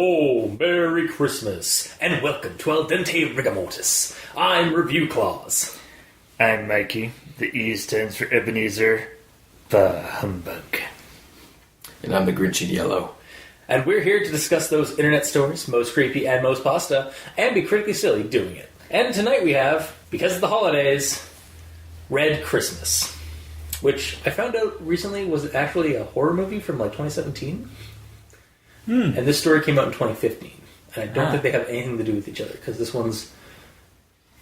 ho, Merry Christmas, and welcome to Al Dente Rigamortis. I'm Review Claus. I'm Mikey. The E stands for Ebenezer, the humbug. And I'm the Grinchy Yellow. And we're here to discuss those internet stories, most creepy and most pasta, and be critically silly doing it. And tonight we have, because of the holidays, Red Christmas, which I found out recently was actually a horror movie from like 2017. And this story came out in 2015. And I don't think they have anything to do with each other, because this one's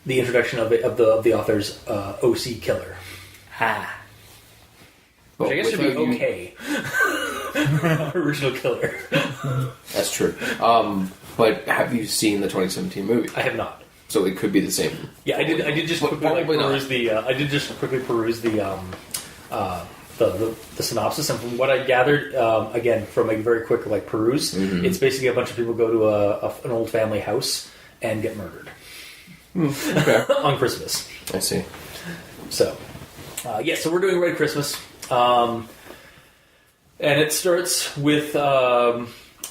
the introduction of the author's OC killer. Ha. Which I guess should be okay. Original killer. That's true. But have you seen the 2017 movie? I have not. So it could be the same. Yeah, I did just quickly peruse the synopsis, and from what I gathered, again from a very quick peruse, it's basically a bunch of people go to an old family house and get murdered. Okay. On Christmas. I see. So, so we're doing Red Christmas, and it starts with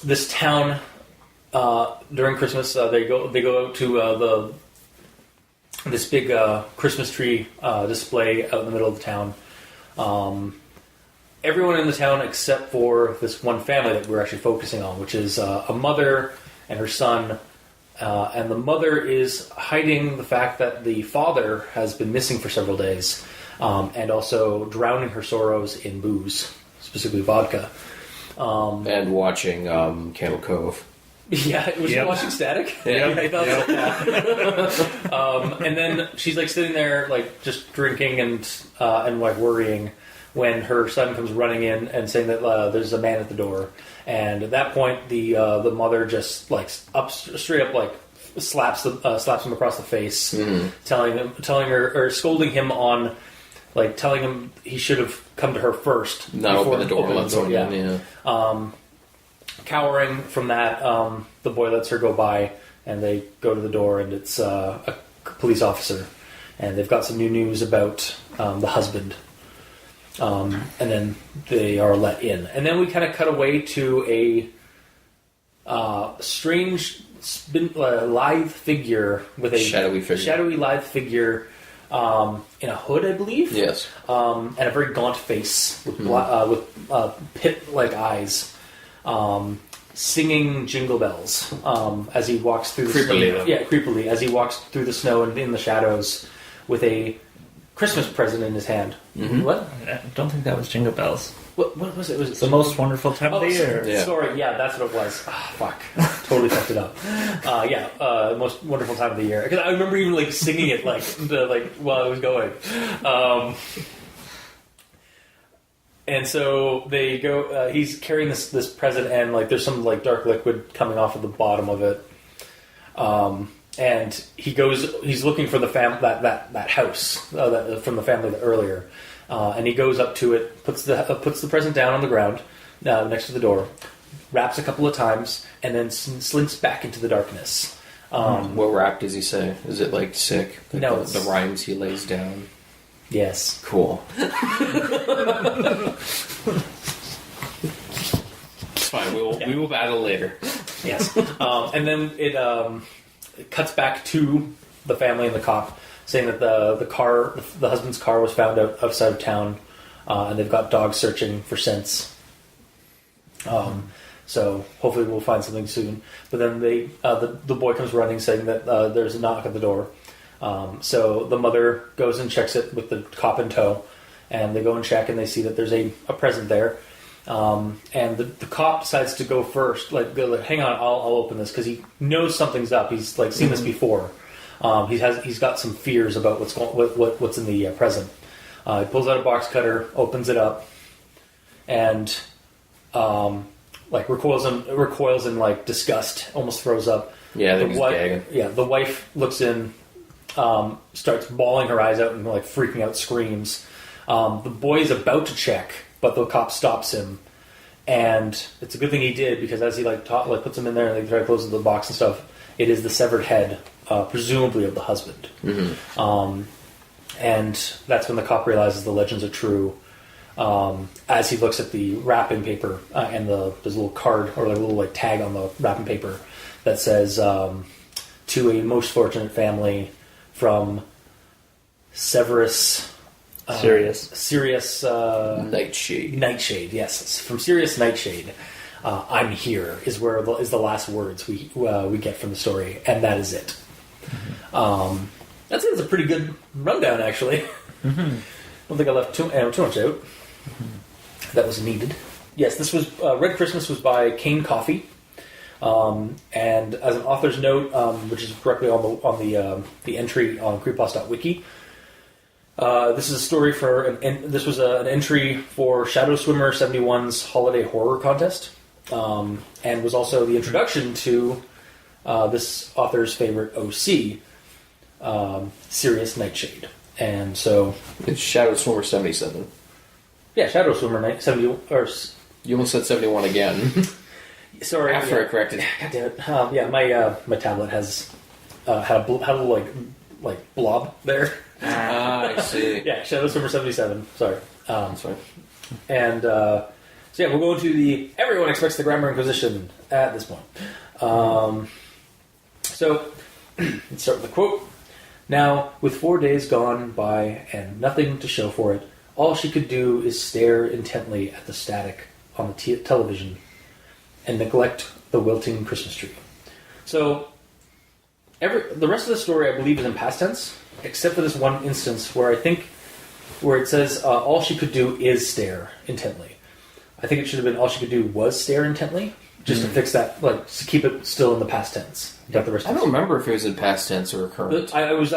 this town during Christmas. They go out to this big Christmas tree display out in the middle of the town. Everyone in the town except for this one family that we're actually focusing on, which is a mother and her son. And the mother is hiding the fact that the father has been missing for several days, and also drowning her sorrows in booze, specifically vodka. And watching Kain Coffey. Yeah, was she watching Static? Yeah. I thought so. And then she's sitting there, just drinking and worrying when her son comes running in and saying that there's a man at the door. And at that point, the mother just straight up slaps him across the face, telling her or scolding him on telling him he should have come to her first. Not open the door, let someone in. Yeah. Cowering from that, the boy lets her go by, and they go to the door, and it's a police officer, and they've got some new news about the husband. And then they are let in. And then we kind of cut away to a strange lithe figure with a shadowy lithe figure in a hood, I believe. Yes. And a very gaunt face with pit-like eyes, singing jingle bells as he walks through the snow. Yeah, creepily as he walks through the snow and in the shadows with a Christmas present in his hand. Mm-hmm. What? I don't think that was Jingle Bells. What was it? Was it the most wonderful time of the year? Yeah. Sorry, that's what it was. Oh, fuck. Totally fucked it up. Most wonderful time of the year. Because I remember even singing it while I was going. And so they go. He's carrying this present, and there's some dark liquid coming off of the bottom of it. And he goes. He's looking for the that house from the family earlier, and he goes up to it, puts the present down on the ground next to the door, raps a couple of times, and then slinks back into the darkness. What rap does he say? Is it sick? No, the rhymes he lays down. Yes. Cool. It's fine. We will battle later. Yes. And then it cuts back to the family and the cop, saying that the husband's car was found outside of town, and they've got dogs searching for scents. So hopefully we'll find something soon. But then the boy comes running, saying that there's a knock at the door. So the mother goes and checks it with the cop in tow, and they go and check, and they see that there's a present there. And the cop decides to go first. Hang on, I'll open this, because he knows something's up. He's seen this before. He's got some fears about what's in the present. He pulls out a box cutter, opens it up, and recoils in disgust, almost throws up. Yeah, I think he's gagging. Yeah, the wife looks in, starts bawling her eyes out and freaking out, screams. The boy is about to check, but the cop stops him, and it's a good thing he did, because as he puts him in there and they try to close the box and stuff, it is the severed head, presumably of the husband. Mm-hmm. And that's when the cop realizes the legends are true. as he looks at the wrapping paper and there's a little card or like a little like tag on the wrapping paper that says to a most fortunate family from Sirius Nightshade. Yes, from Sirius Nightshade. I'm here is the last words we get from the story, and that is it. That's a pretty good rundown, actually. Mm-hmm. I don't think I left too much out. Mm-hmm. That was needed. Yes, this was Red Christmas was by Kain Coffey, and as an author's note, which is correctly on the entry on Creepypasta.wikia. This is a story this was an entry for Shadow Swimmer 71's Holiday Horror Contest, and was also the introduction to this author's favorite OC, Sirius Nightshade. And so it's Shadow Swimmer 77. Yeah, Shadow Swimmer 70. Or you almost said 71 again. Sorry, after I corrected. God damn it. My tablet has had a little like blob there. I see. Yeah, Shadow Swimmer 77. Sorry. That's fine. And so yeah, we'll go into the everyone expects the Grammar Inquisition at this point. So let's start with the quote. Now, with 4 days gone by and nothing to show for it, all she could do is stare intently at the static on the television and neglect the wilting Christmas tree. So the rest of the story, I believe, is in past tense, except for this one instance where it says all she could do is stare intently. I think it should have been all she could do was stare intently, just to fix that, like to keep it still in the past tense. Got the rest. I don't remember if it was in past tense or current. I was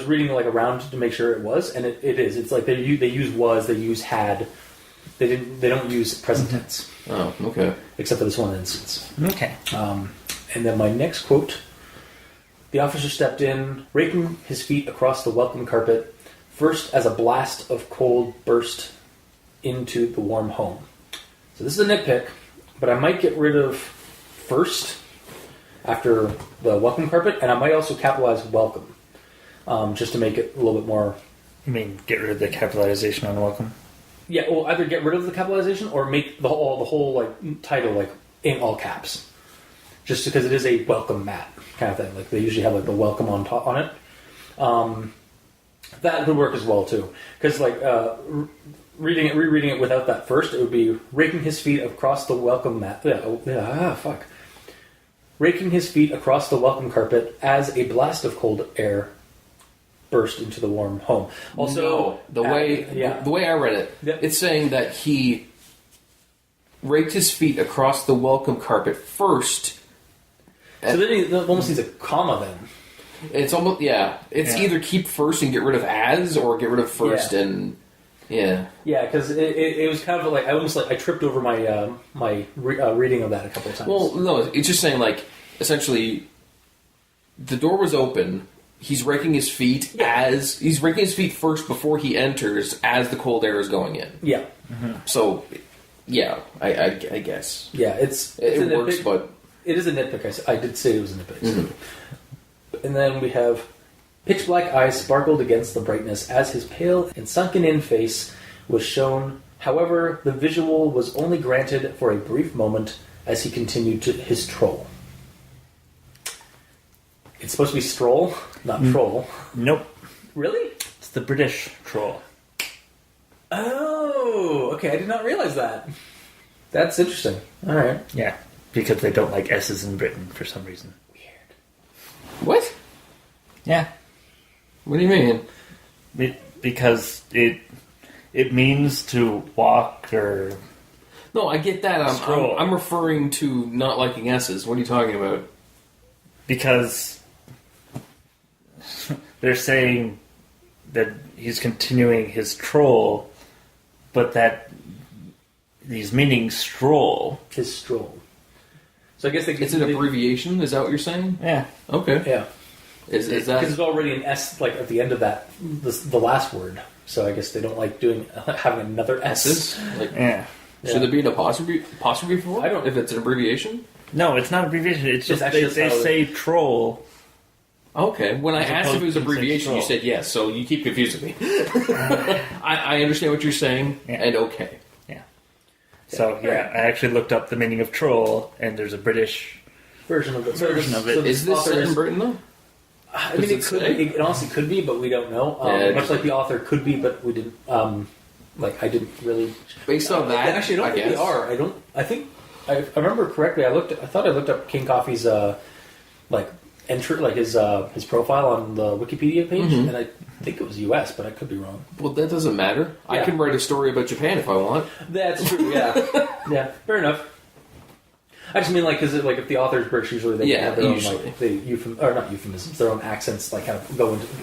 reading like around to make sure it was, and it is. It's like they use was, they use had. They don't use present tense. Oh, okay. Except for this one instance. Okay. And then my next quote. The officer stepped in, raking his feet across the welcome carpet, first as a blast of cold burst into the warm home. So this is a nitpick, but I might get rid of first after the welcome carpet, and I might also capitalize welcome, just to make it a little bit more... You mean get rid of the capitalization on welcome? Yeah, well, either get rid of the capitalization or make the whole like title like in all caps, just because it is a welcome mat kind of thing. Like they usually have like the welcome on top on it. That would work as well too, because like rereading it without that first, it would be raking his feet across the welcome mat. Raking his feet across the welcome carpet as a blast of cold air burst into the warm home. Also, the way I read it, it's saying that he raked his feet across the welcome carpet first. So then it almost needs a comma then. It's almost either keep first and get rid of as, or get rid of first and because it was kind of like I tripped over my reading of that a couple of times. Well, no, it's just saying like essentially the door was open. He's raking his feet he's raking his feet first before he enters as the cold air is going in. Yeah. Mm-hmm. So I guess it works, but it is a nitpick. I did say it was a nitpick. Mm-hmm. And then we have pitch black eyes sparkled against the brightness as his pale and sunken-in face was shown. However, the visual was only granted for a brief moment as he continued to his troll. It's supposed to be stroll, not troll. Nope. Really? It's the British troll. Oh, okay. I did not realize that. That's interesting. All right. Yeah, because they don't like S's in Britain for some reason. What? Yeah. What do you mean? Because it means to walk or... No, I get that. I'm referring to not liking S's. What are you talking about? Because they're saying that he's continuing his troll, but that he's meaning stroll. His stroll. So I guess it's an abbreviation. Is that what you're saying? Yeah. Okay. Yeah. Is that because there's already an S like at the end of that the last word? So I guess they don't like having another S. Like, should there be an apostrophe for it? I don't. If it's an abbreviation. No, it's not abbreviation. It's just they say troll, Okay. When I asked if it was abbreviation, you said yes. So you keep confusing me. I understand what you're saying, and okay. Yeah. So I actually looked up the meaning of troll, and there's a British version of it. So Is this set in Britain though? I mean, it honestly could be, but we don't know. Much like the author could be, but we didn't. I didn't really. Based on that, actually, I don't think they are. I don't. I think I remember correctly. I thought I looked up Kain Coffey's entry, his profile on the Wikipedia page, and I think it was U.S., but I could be wrong. Well, that doesn't matter. Yeah. I can write a story about Japan if I want. That's true. Yeah, yeah, fair enough. I just mean, because if the author's British, usually they have their own, not euphemisms, their own accents, kind of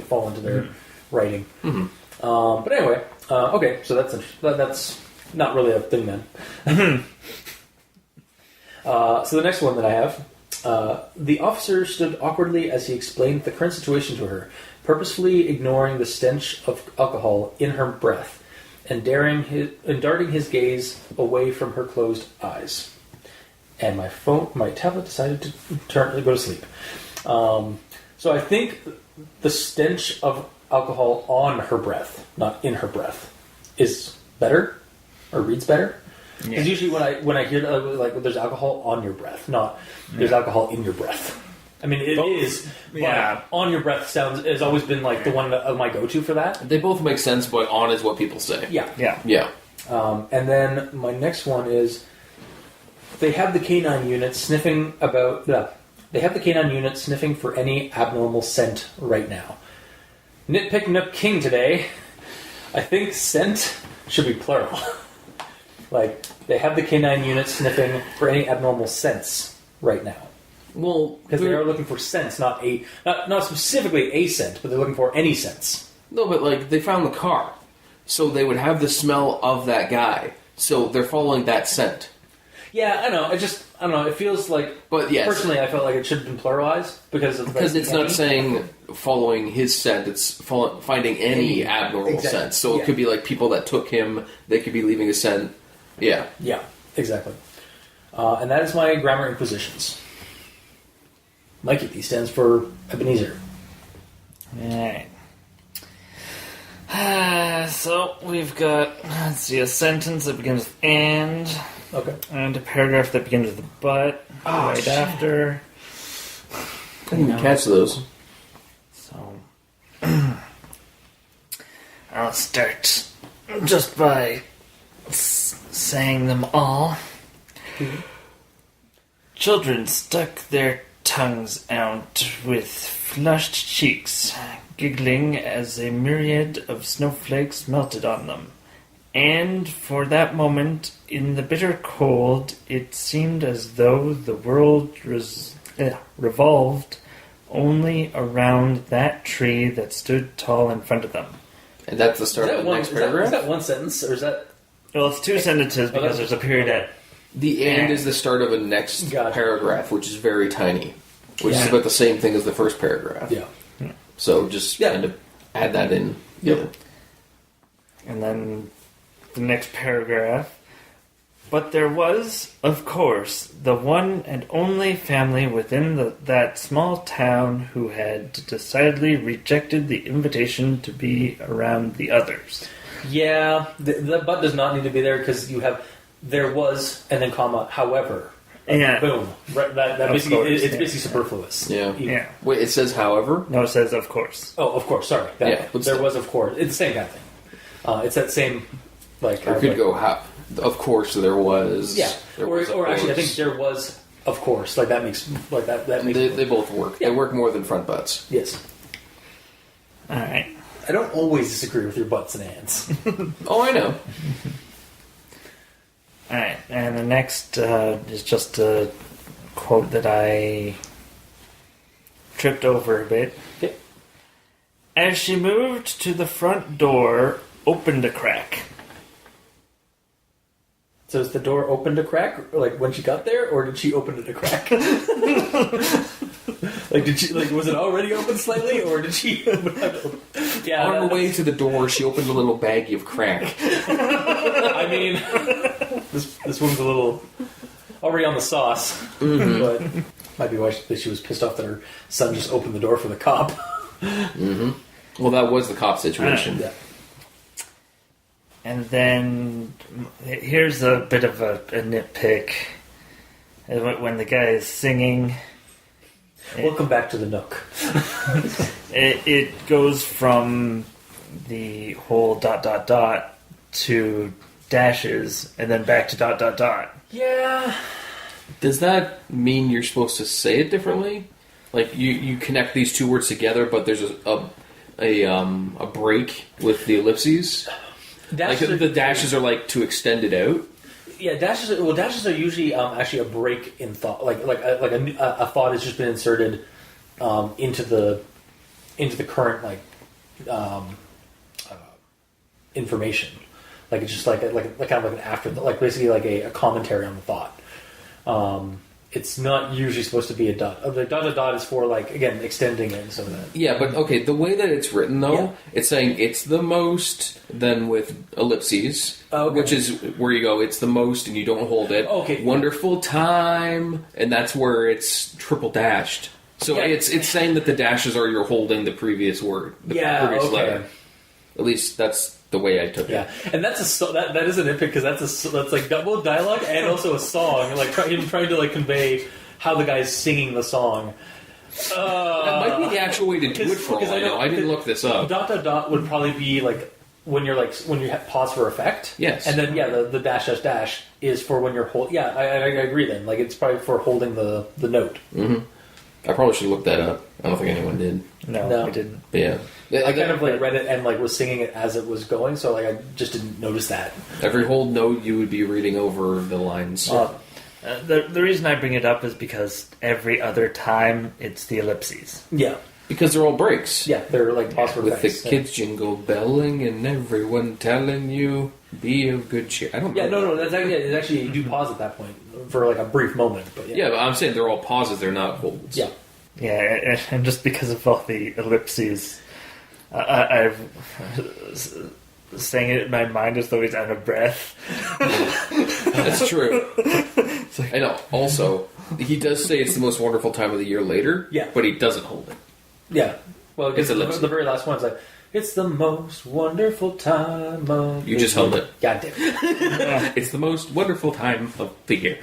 fall into their writing. Mm-hmm. But anyway, okay, so that's not really a thing then. So the next one that I have, the officer stood awkwardly as he explained the current situation to her, purposefully ignoring the stench of alcohol in her breath, and darting his gaze away from her closed eyes. And my tablet decided to go to sleep. So I think the stench of alcohol on her breath, not in her breath, is better, or reads better. Because usually when I hear there's alcohol on your breath, not there's alcohol in your breath. I mean, it is. But on your breath has always been the one of my go-to for that. They both make sense, but on is what people say. Yeah. And then my next one is. They have the canine unit sniffing for any abnormal scent right now. Nitpicking up King today. I think scent should be plural. They have the canine unit sniffing for any abnormal scents right now. Well, because they are looking for scents, not specifically a scent, but they're looking for any scents. No, but they found the car, so they would have the smell of that guy. So they're following that scent. Yeah, I know. I don't know. It feels like... But yes. Personally, I felt like it should have been pluralized because it's not saying following his scent, it's finding any abnormal scent. So it could be people that took him, they could be leaving a scent. Yeah. Yeah, exactly. And that is my grammar inquisitions. Mikey, he stands for Ebenezer. Alright. So we've got, a sentence that begins with and... Okay. And a paragraph that begins with the but after. I didn't catch those. So I'll start just by saying them all. Mm-hmm. Children stuck their tongues out with flushed cheeks, giggling as a myriad of snowflakes melted on them. And for that moment, in the bitter cold, it seemed as though the world revolved only around that tree that stood tall in front of them. And that's the start of the next paragraph? Is that one sentence, or is that... Well, it's two sentences because there's a period at... The end is the start of a next paragraph, which is very tiny. Which is about the same thing as the first paragraph. Yeah. So just kind of add that in. Yep. And then... the next paragraph. But there was, of course, the one and only family within that small town who had decidedly rejected the invitation to be around the others. Yeah, the but does not need to be there because you have there was and then comma however. Boom. Right, that basically it's basically superfluous. Yeah. Wait, it says however? No, it says of course. Oh, of course. Sorry. There was of course. It's the same kind of thing. It's that same. Or it could go, of course there was. Yeah, or actually, I think there was, of course. That makes They both work. Yeah. They work more than front butts. Yes. All right. I don't always disagree with your butts and ands. Oh, I know. All right, and the next is just a quote that I tripped over a bit. Okay. As she moved to the front door, opened a crack. So is the door opened a crack, when she got there, or did she open it a crack? Did she was it already open slightly, or did she? Yeah. On her way to the door, she opened a little baggie of crack. I mean, this one's a little already on the sauce, but Might be why she was pissed off that her son just opened the door for the cop. Well, that was the cop situation. Yeah. And then here's a bit of a nitpick. When the guy is singing, Welcome back to the Nook. it goes from the whole ... to dashes, and then back to ... Yeah. Does that mean you're supposed to say it differently? Like you connect these two words together, but there's a break with the ellipses. The dashes are like to extend it out. Yeah, dashes. Well, dashes are usually actually a break in thought. Like a thought has just been inserted into the current information. Like it's just like kind of like an afterthought, like basically like a commentary on the thought. It's not usually supposed to be a dot. The ... is for, like, again, extending it and some of that. Yeah, but okay, the way that it's written though, it's saying it's the most, then with ellipses, which is where you go, it's the most and you don't hold it. Okay. Wonderful time, and that's where it's triple dashed. So it's saying that the dashes are you're holding the previous word, the previous letter. At least that's the way I took it. Yeah, and that is an nitpick because that's like double dialogue and also a song, like him trying to like convey how the guy's singing the song. That might be the actual way to do it for all I know. I didn't look this up. ... would probably be like when you pause for effect. Yes. And then the dash is for when you're holding. Yeah, I agree. Then like it's probably for holding the note. Mm-hmm. I probably should look that up. I don't think anyone did. No, I didn't. But yeah. I kind of like read it and like was singing it as it was going, so like I just didn't notice that. Every whole note you would be reading over the lines. The reason I bring it up is because every other time it's the ellipses. Yeah. Because they're all breaks. Yeah, they're like pause for with effects. The kids jingle belling and everyone telling you be of good cheer. I don't know. Yeah, no, that's actually you do pause at that point for like a brief moment, but yeah, but I'm saying they're all pauses, they're not holds. Yeah. Yeah, and just because of all the ellipses, I've saying it in my mind as though he's out of breath. That's true. I know. Also, he does say it's the most wonderful time of the year later, but he doesn't hold it. Yeah. Well, because the very last one's like, it's the most wonderful time of You just held it. God damn it. It's the most wonderful time of the year.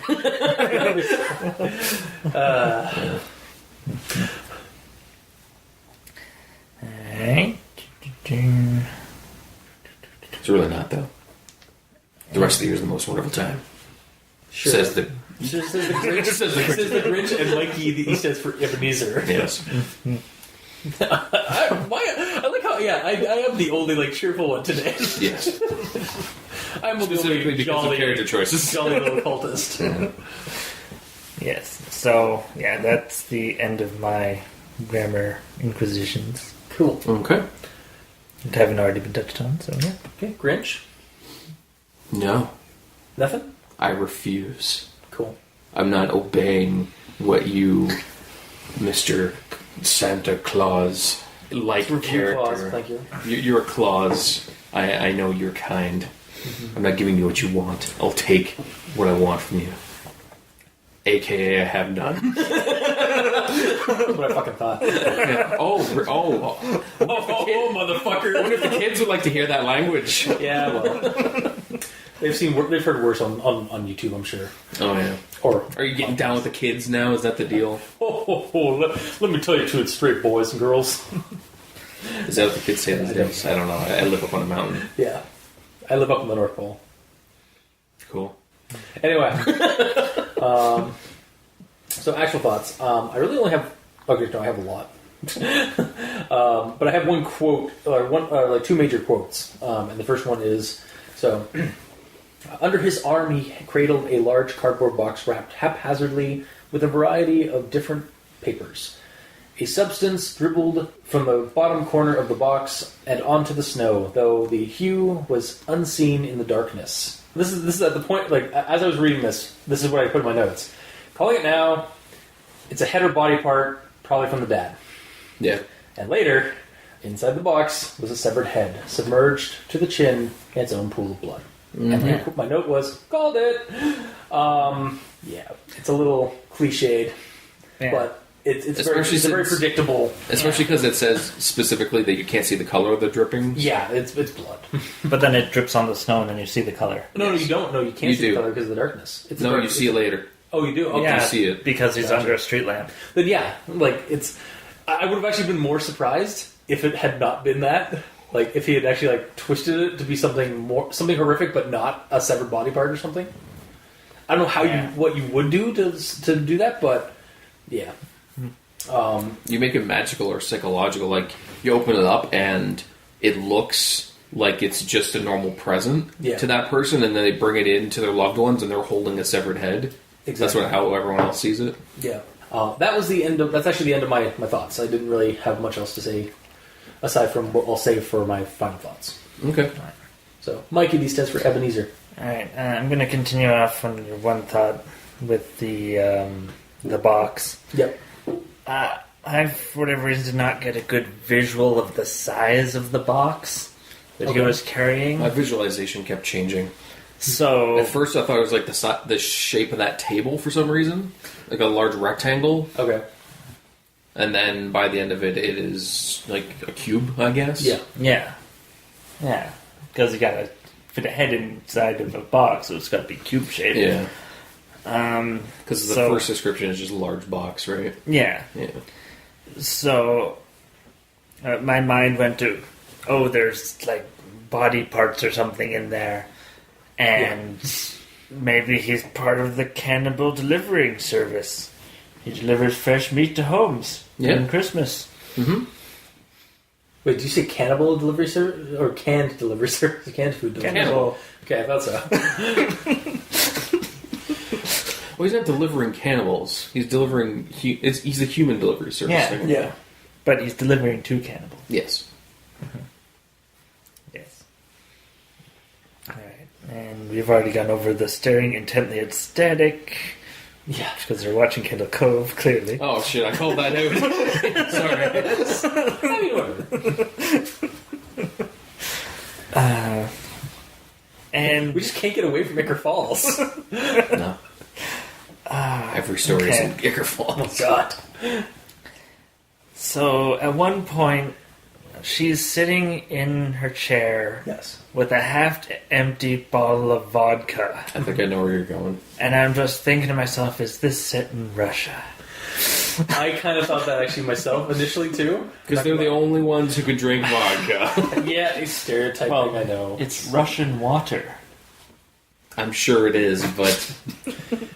Alright. It's really not, though. The rest of the year is the most wonderful time. Sure. Says the Grinch. Says the Grinch, and Mikey, he says for Ebenezer. Yes. I like how, I am the only, like, cheerful one today. Yes. I'm the only jolly character choices. Jolly little cultist. Yes. So, that's the end of my grammar inquisitions. Cool. Okay. That haven't already been touched on, so yeah. Okay, Grinch? No. Nothing? I refuse. Cool. I'm not obeying what you, Mr. Santa Claus, like character. Claus, thank you. You're a Claus. I know you're kind. Mm-hmm. I'm not giving you what you want. I'll take what I want from you. AKA I have none. That's what I fucking thought. Yeah. Oh, motherfucker. I wonder if the kids would like to hear that language. Yeah, well. They've heard worse on YouTube, I'm sure. Oh, yeah. Or are you getting down with the kids now? Is that the deal? Let me tell you to it straight, boys and girls. Is that what the kids say these days? I don't know. I live up on a mountain. Yeah. I live up in the North Pole. Cool. Anyway. So actual thoughts. I really only have... Okay, no, I have a lot. But I have one quote, or two major quotes. And the first one is... So, under his arm he cradled a large cardboard box wrapped haphazardly with a variety of different papers. A substance dribbled from the bottom corner of the box and onto the snow, though the hue was unseen in the darkness. This is at the point, like, as I was reading this is what I put in my notes. Calling it now, it's a head or body part, probably from the dad. Yeah. And later... Inside the box was a severed head, submerged to the chin in its own pool of blood. Mm-hmm. And my note was, called it! Yeah, it's a little cliched. but it's Especially very predictable. Especially because it says specifically that you can't see the color of the drippings. Yeah, it's blood. But then it drips on the snow and then you see the color. No, you don't. No, you can't see the color because of the darkness. It's No, dark. you see it later. Oh, you do? Okay. Yeah, You see it. because he's under a street lamp. Then yeah, like it's. I would have actually been more surprised if it had not been that. Like if he had actually like twisted it to be something horrific, but not a severed body part or something. I don't know how what you would do to do that, but yeah. You make it magical or psychological. Like you open it up and it looks like it's just a normal present to that person, and then they bring it in to their loved ones, and they're holding a severed head. Exactly. That's how everyone else sees it. Yeah. That was the end of. That's actually the end of my thoughts. I didn't really have much else to say aside from what I'll save for my final thoughts. Okay. So, Mikey, these tests for Ebenezer. All right, I'm going to continue off on your one thought with the box. Yep. I, for whatever reason, did not get a good visual of the size of the box that he was carrying. My visualization kept changing. So At first, I thought it was like the shape of that table for some reason, like a large rectangle. Okay. And then by the end of it, it is like a cube, I guess. Yeah. yeah, because you got to fit a head inside of a box, so it's got to be cube shaped. Yeah. Because the first description is just a large box, right? Yeah. Yeah. So my mind went to, there's like body parts or something in there, and maybe he's part of the cannibal delivering service. He delivers fresh meat to homes on Christmas. Mm-hmm. Wait, did you say cannibal delivery service or canned delivery service? Canned food delivery. Cannibal. Okay, I thought so. Well, he's not delivering cannibals. He's delivering. He's a human delivery service. Yeah. But he's delivering to cannibals. Yes. Yes. Alright. And we've already gone over the staring intently at static. Yeah. Because they're watching Kendall Cove, clearly. Oh shit! I called that out. Sorry. I mean, whatever. And We just can't get away from Icker Falls. No. Every story is in Icker Falls. God. so at one point, she's sitting in her chair Yes. with a half-empty bottle of vodka. I think I know where you're going. And I'm just thinking to myself, is this set in Russia? I kind of thought that actually myself initially too. Because they're the only ones who could drink vodka. Yeah, it's stereotyping. I know. It's Russian water. I'm sure it is, but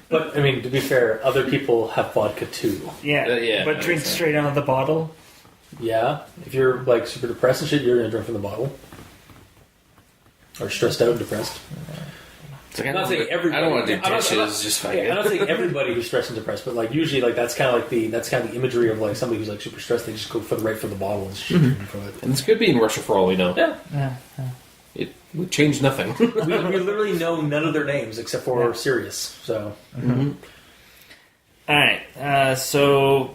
But I mean, to be fair, other people have vodka too. Yeah, but drink straight out of the bottle. Yeah, if you're like super depressed and shit, you're gonna drink from the bottle. Or stressed out and depressed. it's like, I'm not saying everybody. I don't want to do I'm not- dishes. I'm not- just Yeah, fucking. I'm not saying everybody who's stressed and depressed, but like usually, like that's kind of the imagery of like somebody who's like super stressed. They just go right for the bottle and shit from it. And this could be in Russia for all we know. Yeah, It would change nothing. we literally know none of their names except for Sirius. So Alright, so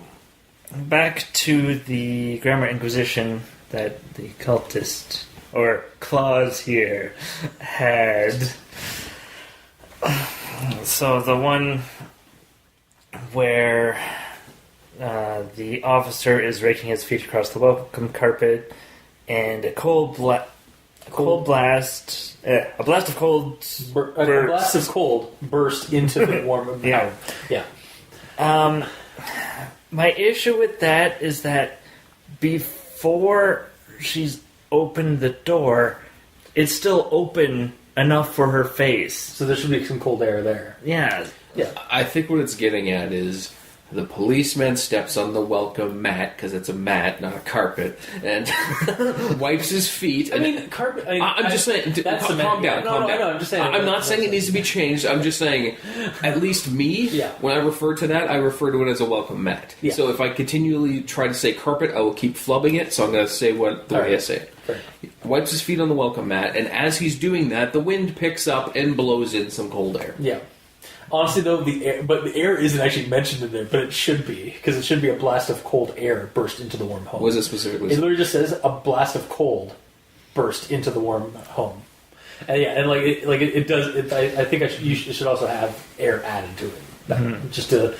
back to the Grammar Inquisition that the cultist, or Claus here, had. So the one where the officer is raking his feet across the welcome carpet, and a blast of cold a blast of cold burst into the warm. Yeah. Yeah. My issue with that is that before she's opened the door, it's still open enough for her face. So there should be some cold air there. Yeah. Yeah. I think what it's getting at is the policeman steps on the welcome mat, because it's a mat, not a carpet, and wipes his feet. I mean, carpet. I'm just saying. That's calm down. No, Calm down. I know, I'm just saying. I'm not saying it needs to be changed. I'm just saying, at least me, Yeah. when I refer to that, I refer to it as a welcome mat. Yeah. So if I continually try to say carpet, I will keep flubbing it. So I'm going to say the way I right. say it. Fair. He wipes his feet on the welcome mat, and as he's doing that, the wind picks up and blows in some cold air. Yeah. Honestly, though, the air isn't actually mentioned in there, but it should be, because it should be a blast of cold air burst into the warm home. What is it specifically? It literally just says a blast of cold burst into the warm home, and yeah, and it does. I think you should also have air added to it, just to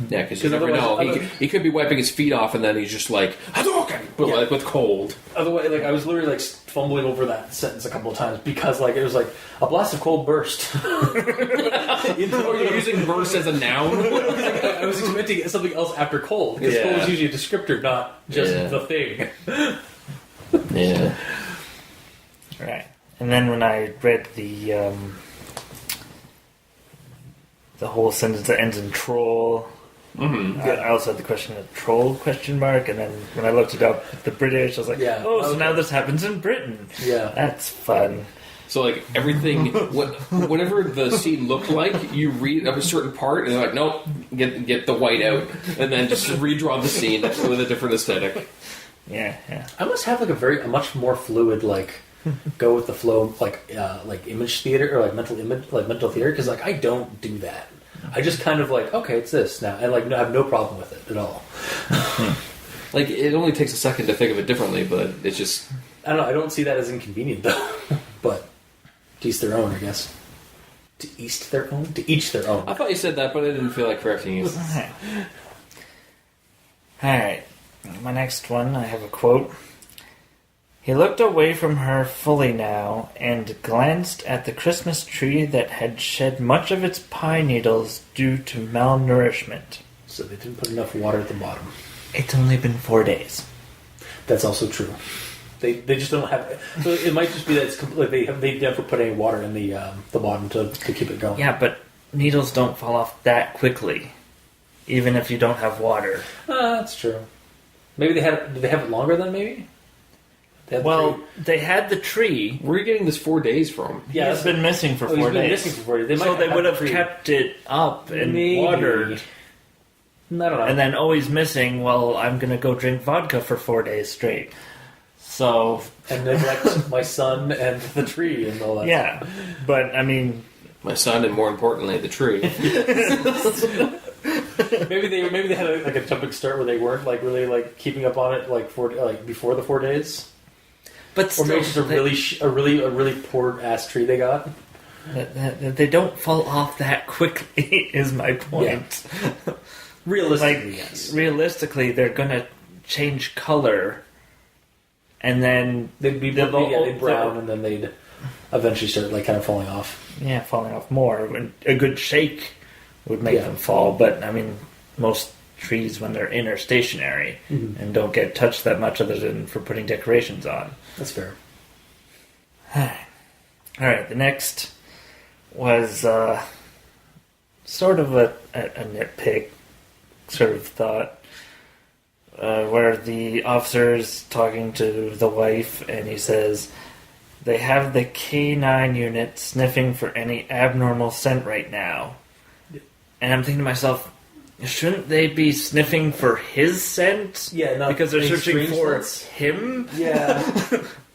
Yeah, because you never know. He could be wiping his feet off, and then he's just like Hadouken, but like with cold. Otherwise, like I was literally like fumbling over that sentence a couple of times because like it was like a blast of cold burst. You're using burst as a noun. I was expecting something else after cold because cold is usually a descriptor, not just the thing. Yeah. Right. And then when I read the whole sentence that ends in troll, I also had the question of troll question mark, and then when I looked it up, the British, I was like, so now this happens in Britain. Yeah. That's fun. So like everything, whatever the scene looked like, you read up a certain part, and they're like, nope, get the white out, and then just redraw the scene with a different aesthetic. Yeah. I must have like a much more fluid like go with the flow like image theater or like mental theater because like I don't do that. I just kind of like okay, it's this now, and like I have no problem with it at all. Like it only takes a second to think of it differently, but it's just I don't know. I don't see that as inconvenient though, but to each their own, I guess. To each their own. To each their own. I thought you said that, but I didn't feel like correcting you. Alright. My next one, I have a quote. He looked away from her fully now and glanced at the Christmas tree that had shed much of its pine needles due to malnourishment. So they didn't put enough water at the bottom. It's only been 4 days. That's also true. They just don't have. So it might just be that it's completely they never put any water in the bottom to keep it going. Yeah, but needles don't fall off that quickly, even if you don't have water. That's true. Maybe they had. Did they have it longer then? Maybe. They had the tree. Where are you getting this 4 days from? Yeah, it's been missing for 4 days. He's been missing for 4 days. They so might they would have the kept it up and watered. I don't know. And then always missing. Well, I'm gonna go drink vodka for 4 days straight. So and neglect my son and the tree and all that. Yeah, but I mean, my son and more importantly the tree. maybe they had a jumping start where they weren't like really like keeping up on it like before the 4 days. But still, or maybe just a really poor ass tree they got. They don't fall off that quickly. Is my point. Yeah. Realistically, yes. Realistically, they're gonna change color, and then they'd brown, and then they'd eventually start like kind of falling off. Yeah, falling off more. A good shake would make them fall, but I mean, most trees when they're in are stationary and don't get touched that much other than for putting decorations on. That's fair. Alright, the next was sort of a nitpick sort of thought where the officer's talking to the wife and he says they have the K9 unit sniffing for any abnormal scent right now. And I'm thinking to myself, shouldn't they be sniffing for his scent? Yeah, not because they're searching for him. Yeah.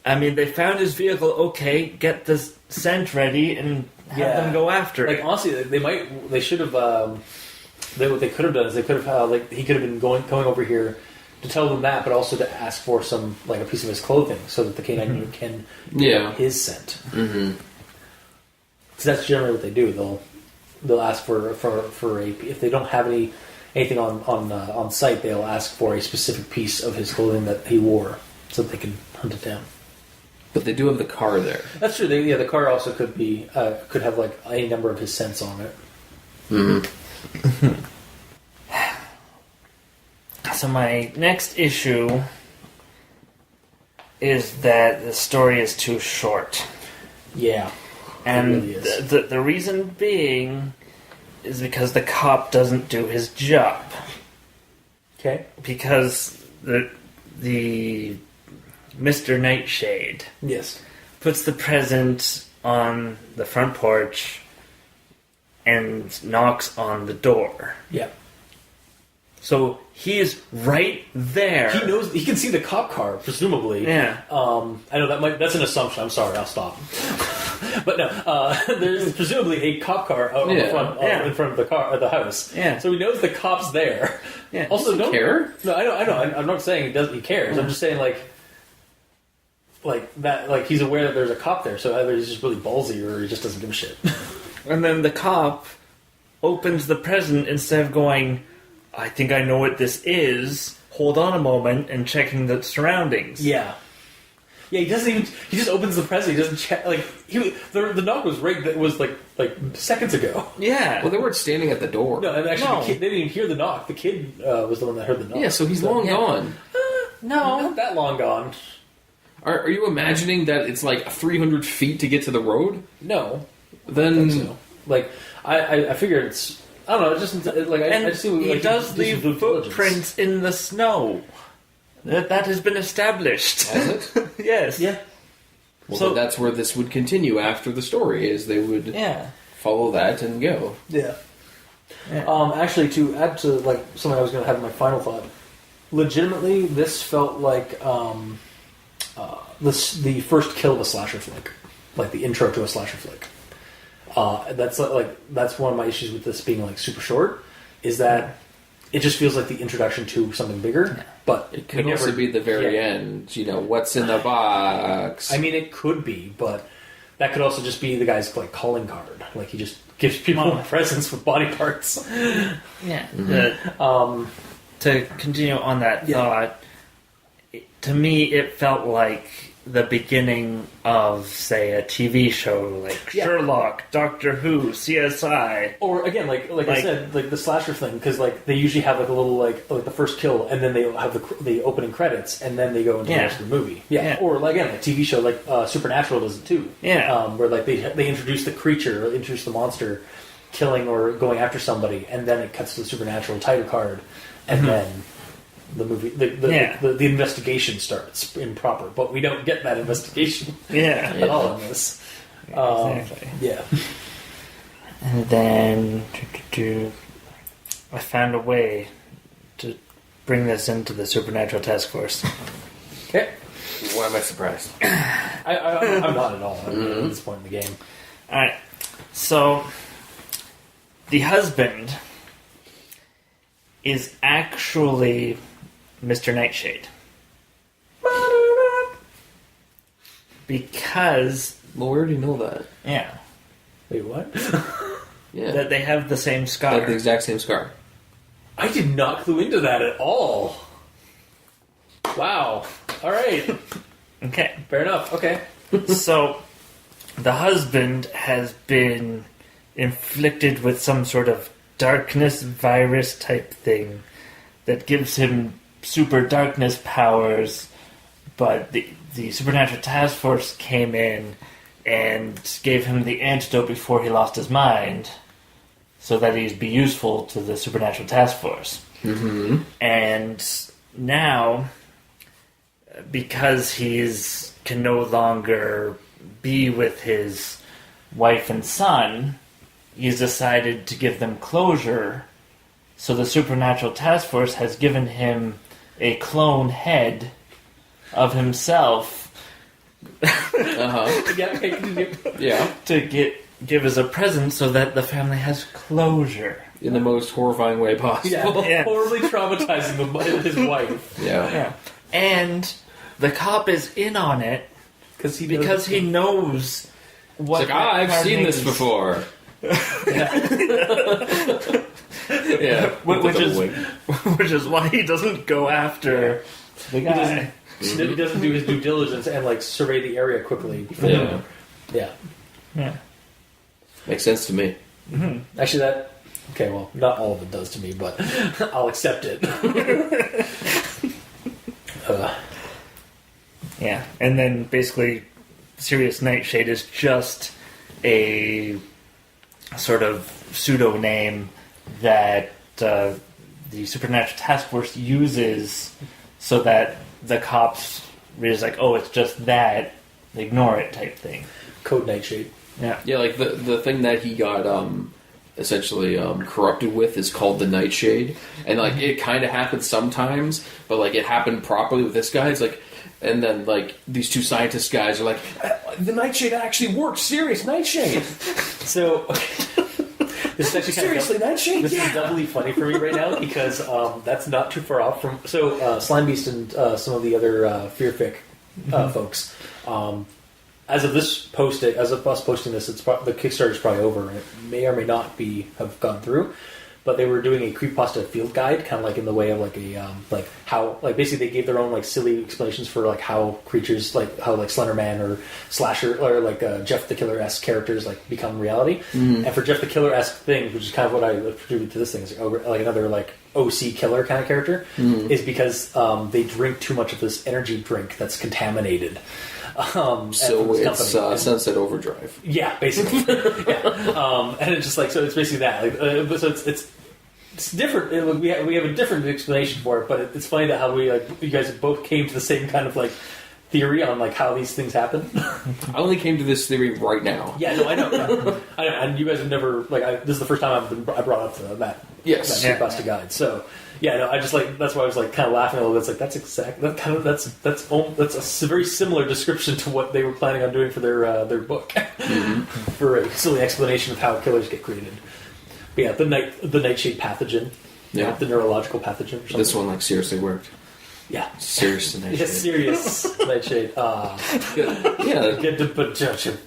I mean, they found his vehicle. Okay, get the scent ready and have them go after it. Like honestly, they should have. What they could have done is they could have he could have been going over here to tell them that, but also to ask for some like a piece of his clothing so that the K9 unit can get his scent. Mm-hmm. So that's generally what they do. They'll ask for a if they don't have anything on site, they'll ask for a specific piece of his clothing that he wore so that they can hunt it down. But they do have the car there. That's true. The car also could have like any number of his scents on it. Mm-hmm. So my next issue is that the story is too short. Yeah. And really is. the reason being is because the cop doesn't do his job. Okay. Because the Mr. Nightshade puts the present on the front porch and knocks on the door. Yeah. So he is right there. He knows. He can see the cop car, presumably. Yeah. I know that's an assumption. I'm sorry. I'll stop. But no, there's presumably a cop car out in front of the house. Yeah. So he knows the cop's there. Yeah. Also, don't care. No, I know. I'm not saying he cares. I'm just saying like that. Like he's aware that there's a cop there. So either he's just really ballsy or he just doesn't give a shit. And then the cop opens the present instead of going, I think I know what this is. Hold on a moment, and checking the surroundings. Yeah. Yeah, he doesn't even. He just opens the present. He doesn't check. Like the knock was right. That was like seconds ago. Yeah. Well, they weren't standing at the door. No, and actually, No. The kid, they didn't even hear the knock. The kid was the one that heard the knock. Yeah, so he's long gone. No. Not that long gone. Are you imagining that it's like 300 feet to get to the road? No, Then so. Like I figured it's. I don't know. It just like And I just see. he Like, does do some leave due diligence. footprints in the snow. That has been established. has it? Yes. Yeah. Well, So- then that's where this would continue after the story. Is they would Yeah. follow that and go. Yeah. Yeah. Actually, to add to like something I was going to have in my final thought, legitimately, this felt like the first kill of a slasher flick, like the intro to a slasher flick. That's one of my issues with this being like super short, is that it just feels like the introduction to something bigger. But It could also be the very end. You know, what's in the box? I mean, it could be, but that could also just be the guy's like calling card. Like he just gives people presents with body parts. Yeah. To continue on that thought, to me it felt like the beginning of, say, a TV show like Sherlock, Doctor Who, CSI. Or again, like I said, like the slasher thing, because like they usually have like a little like the first kill, and then they have the opening credits, and then they go into the rest of the movie. Yeah. Or like again, like TV show like Supernatural does it too. Yeah. Where like they introduce the creature, or introduce the monster, killing or going after somebody, and then it cuts to the Supernatural title card, and then the movie, the investigation starts improper, but we don't get that investigation at all in this. Exactly. Yeah. And then I found a way to bring this into the Supernatural Task Force. Okay. Why am I surprised? I'm not at all at this point in the game. Alright, so the husband is actually Mr. Nightshade. Because, Well, we already know that. yeah, Wait, what? Yeah. that they have the same They scar. have the exact same scar. I did not clue into that at all. Wow. All right. Okay. Fair enough. Okay. So, the husband has been inflicted with some sort of darkness virus type thing that gives him super darkness powers, but the Supernatural Task Force came in and gave him the antidote before he lost his mind so that he'd be useful to the Supernatural Task Force. Mm-hmm. And now, because he's can no longer be with his wife and son, he's decided to give them closure. So the Supernatural Task Force has given him a clone head of himself Uh-huh. Yeah. Okay. Yeah. to give as a present so that the family has closure. In the most horrifying way possible. Yeah. Yeah. Horribly traumatizing his wife Yeah. Yeah. And the cop is in on it because he knows what It's like, that I've card seen this means. before. Yeah. which is why he doesn't go after the guy. He doesn't do his due diligence and like survey the area quickly. Before, Yeah. Yeah. Yeah. Makes sense to me. Actually, that. Okay, well, not all of it does to me, but I'll accept it. Yeah, and then basically, Sirius Nightshade is just a sort of pseudo name that the Supernatural Task Force uses so that the cops realize, like, oh, it's just that, ignore it type thing. Code Nightshade. Yeah. Yeah, like the thing that he got essentially corrupted with is called the Nightshade, and like it kind of happens sometimes, but like it happened properly with this guy. It's like, and then like these two scientist guys are like, the Nightshade actually works. Serious Nightshade. So this is actually Seriously, Nightshade. This is doubly funny for me right now because that's not too far off from. So Slime Beast and some of the other Fearfic folks. As of this posting, as of us posting this, the Kickstarter is probably over, and it may or may not have gone through. but they were doing a creepypasta field guide, kind of like in the way of like a like how like basically they gave their own like silly explanations for like how creatures like how like Slender Man or Slasher or like Jeff the Killer-esque characters like become reality. And for Jeff the Killer-esque things, which is kind of what I attribute to this thing, is like another like OC killer kind of character, is because they drink too much of this energy drink that's contaminated. So it's Sunset Overdrive. Yeah, basically. Yeah. And it's just like, so it's basically that. Like, so it's different. We have a different explanation for it, but it's funny that how you guys both came to the same kind of like theory on like how these things happen. I only came to this theory right now. Yeah, no, I know. Yeah. I know, and you guys have never this is the first time I brought up to that. Yes, that Creepypasta guide. So yeah, no, I just like that's why I was like kind of laughing a little bit. It's like that's a very similar description to what they were planning on doing for their book, for a silly explanation of how killers get created. But yeah, the nightshade pathogen, the neurological pathogen. Or something. This one like seriously worked. Yeah, serious nightshade. Yeah, serious nightshade. Yeah,